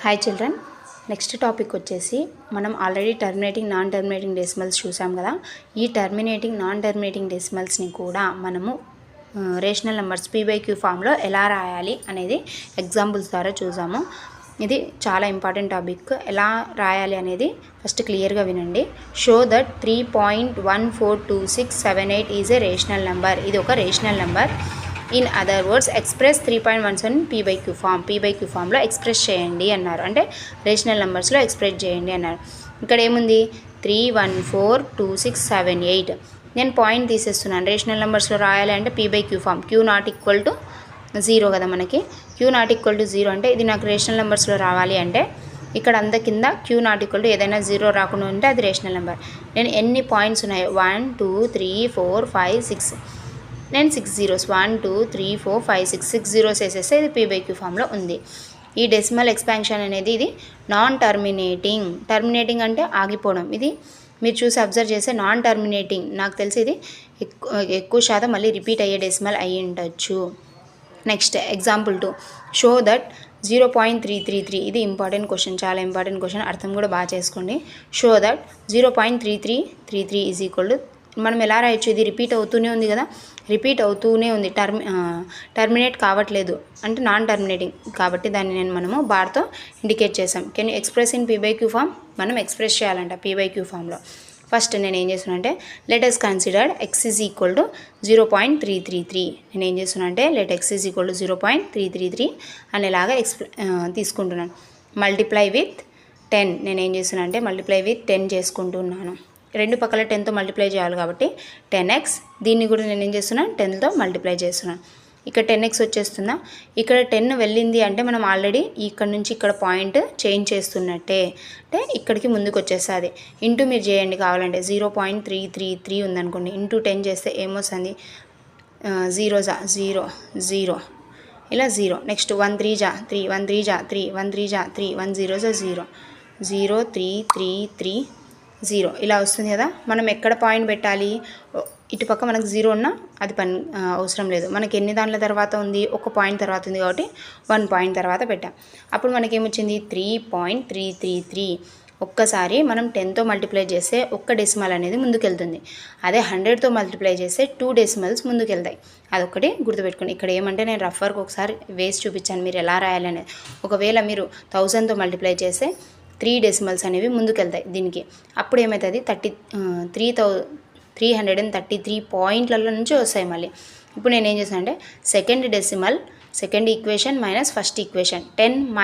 Hi children, next topic వచ్చేసి మనం already terminating non terminating decimals చూసాం కదా. ఈ టర్మినేటింగ్ నాన్ టర్మినేటింగ్ డెసిమల్స్ని కూడా మనము రేషనల్ నెంబర్స్ P/Q ఫామ్లో ఎలా రాయాలి అనేది ఎగ్జాంపుల్స్ ద్వారా చూసాము. ఇది చాలా ఇంపార్టెంట్ టాపిక్. ఎలా రాయాలి అనేది ఫస్ట్ క్లియర్గా వినండి. Show that 3.142678 is a rational number. ఇది ఒక rational number. In other words express 3.17 P/Q form. P/Q ఫామ్లో ఎక్స్ప్రెస్ చేయండి అన్నారు, అంటే రేషనల్ నెంబర్స్లో ఎక్స్ప్రెస్ చేయండి అన్నారు. ఇక్కడ ఏముంది 3142678. నేను పాయింట్ తీసేస్తున్నాను. రేషనల్ నెంబర్స్లో రాయాలి అంటే P/Q form. Q not equal to 0 కదా మనకి. Q నాట్ ఈక్వల్ టు 0 అంటే ఇది నాకు రేషనల్ నెంబర్స్లో రావాలి అంటే ఇక్కడ అంత కింద Q నాట్ ఈక్వల్ టు ఏదైనా 0 రాకుండా ఉంటే అది రేషనల్ నెంబర్. నేను ఎన్ని పాయింట్స్ ఉన్నాయి 1 2 3 4 5 6, నేను 6 zeros 1 2 3 4 5 6 zeros వేసేస్తే ఇది P/Q ఫామ్లో ఉంది. ఈ డెసిమల్ ఎక్స్పాన్షన్ అనేది ఇది నాన్ టర్మినేటింగ్. టర్మినేటింగ్ అంటే ఆగిపోవడం. ఇది మీరు చూసి అబ్జర్వ్ చేస్తే నాన్ టర్మినేటింగ్. నాకు తెలిసి ఇది ఎక్కువ శాతం మళ్ళీ రిపీట్ అయ్యే డెసిమల్ అయ్యి ఉండొచ్చు. Next example 2, show that 0.333. ఇది ఇంపార్టెంట్ క్వశ్చన్, చాలా ఇంపార్టెంట్ క్వశ్చన్. అర్థం కూడా బాగా చేసుకోండి. Show that 0.3333 is equal to, మనం ఎలా రాయొచ్చు, ఇది రిపీట్ అవుతూనే ఉంది కదా, రిపీట్ అవుతూనే ఉంది, టర్మినేట్ కావట్లేదు అంటే నాన్ టర్మినేటింగ్ కాబట్టి దాన్ని మనము బార్తో ఇండికేట్ చేసాం. Can you express in P/Q form? మనం ఎక్స్ప్రెస్ చేయాలంట P/Q ఫామ్లో. ఫస్ట్ నేను ఏం చేస్తున్నా అంటే let us consider x is equal to 0.333. నేను ఏం చేస్తున్నా అంటే let x is equal to 0.333 అనేలాగా తీసుకుంటున్నాను. Multiply with 10. నేను ఏం చేస్తున్నా అంటే మల్టిప్లై విత్ 10 చేసుకుంటున్నాను. రెండు పక్కల 10తో మల్టిప్లై చేయాలి కాబట్టి 10x. దీన్ని కూడా నేను ఏం చేస్తున్నాను 10తో మల్టిప్లై చేస్తున్నాను. ఇక్కడ 10x వచ్చేస్తుందా. ఇక్కడ 10 వెళ్ళింది అంటే మనం ఆల్రెడీ ఇక్కడ నుంచి ఇక్కడ పాయింట్ చేంజ్ చేస్తున్నట్టే, అంటే ఇక్కడికి ముందుకు వచ్చేస్తుంది. ఇంటూ మీరు చేయండి కావాలంటే 0.333 ఉందనుకోండి, ఇంటూ 10 చేస్తే ఏమొస్తుంది 0 జా 0 0 ఇలా 0. నెక్స్ట్ 1 3 జా 3 1 3 జా 3 1 3 జా 3 1 0 జా 0 0 3 3 3 0 ఇలా వస్తుంది కదా. మనం ఎక్కడ పాయింట్ పెట్టాలి, ఇటుపక్క మనకు 0 ఉన్నా అది అవసరం లేదు. మనకి ఎన్ని దాంట్ల తర్వాత ఉంది, ఒక పాయింట్ తర్వాత ఉంది కాబట్టి 1 పాయింట్ తర్వాత పెట్టాం. అప్పుడు మనకేమొచ్చింది 3.333. ఒక్కసారి మనం 10తో మల్టిప్లై చేస్తే ఒక్క డెసిమల్ అనేది ముందుకెళ్తుంది. అదే 100తో మల్టిప్లై చేస్తే 2 డెసిమల్స్ ముందుకెళ్తాయి. అదొకటి గుర్తుపెట్టుకోండి. ఇక్కడ ఏమంటే నేను రఫ్ వర్క్ ఒకసారి వేసి చూపించాను మీరు ఎలా రాయాలనేది. ఒకవేళ మీరు 1000తో మల్టిప్లై చేస్తే 3 డెసిమల్స్ అనేవి ముందుకెళ్తాయి దీనికి. అప్పుడు ఏమవుతుంది 333 పాయింట్లలో నుంచి వస్తాయి మళ్ళీ. ఇప్పుడు నేను ఏం చేస్తాను అంటే second equation minus first equation 10 -